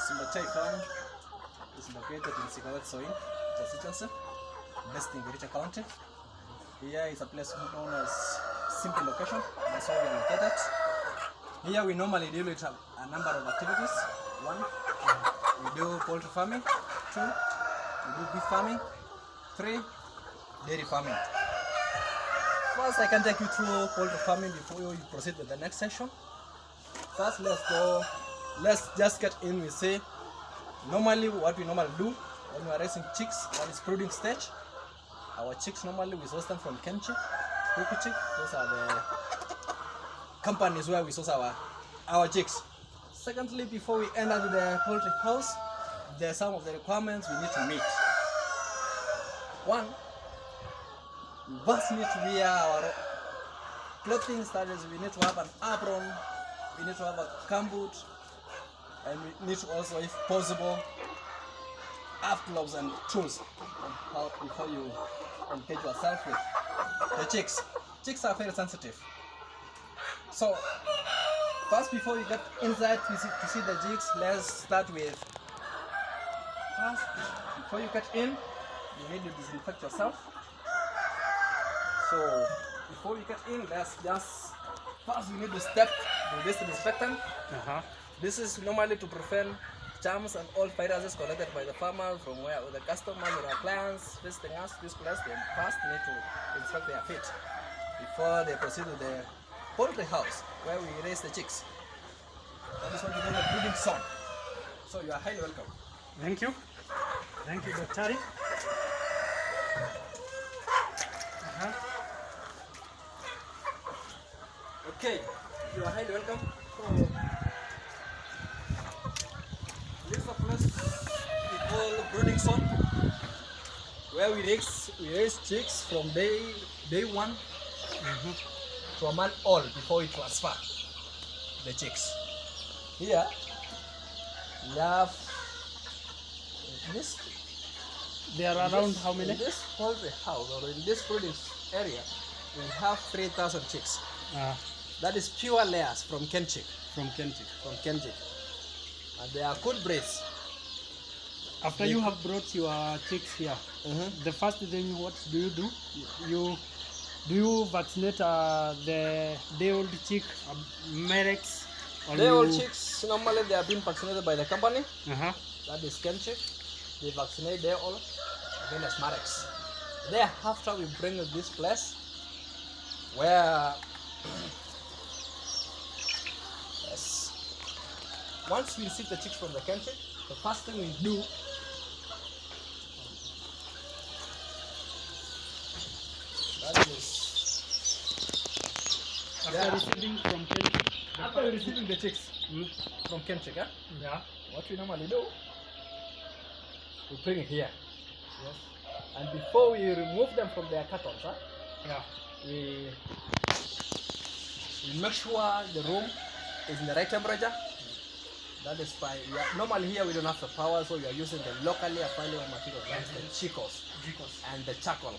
Simbachai Farm is located in Sikawat Soin constituency, based in Gericha County. Here is a place known as Simple Location. That's where we are located. Here we normally deal with a number of activities. One, we do poultry farming. Two, we do beef farming. Three, dairy farming. First, I can take you through poultry farming before we proceed with the next session. First, let's just get in. We say normally what we normally do when we are raising chicks, that is brooding stage. Our chicks normally we source them from Kenchi, Kukuchi. Those are the companies where we source our chicks. Secondly, before we enter the poultry house, there are some of the requirements we need to meet. One, we first need to wear our clothing. That is, we need to have an apron, we need to have a gumboot, and we need to also, if possible, have gloves and tools before you engage yourself with the chicks. Chicks are very sensitive. So, first, before you get inside to see the chicks, let's start with, first, before you get in, you need to disinfect yourself. So, before you get in, let's just, first we need to step with this disinfectant. This is normally to prevent germs and all viruses collected by the farmers from where the customers or our clients visiting us this place. They first need to disinfect their feet before they proceed to the poultry house where we raise the chicks. That is what we call the breeding zone. So you are highly welcome. Thank you. Thank you, Dr. Okay, you are highly welcome. This is a place we call brooding zone, where we raise chicks from day one to a month old before we transfer the chicks. Here we have this. There are around how many? In this poultry house or in this brooding area, we have 3,000 chicks. That is pure layers from Kenchik. From Kenchik. From Kenchik. And they are good breeds. After you have brought your chicks here, the first thing, what do you do? Do you vaccinate the day-old chick, Merex? Day-old chicks, normally they are being vaccinated by the company. That is Kenchik. They vaccinate day-old against Merex. Thereafter we bring this place where once we receive the chicks from the country, the first thing we do after receiving the chicks from Kenchik, what we normally do, we bring it here. Yes. And before we remove them from their cartons, we make sure the room is in the right temperature. That is by, normally here we don't have the power, so we are using the locally available materials, like the chicos and the charcoal.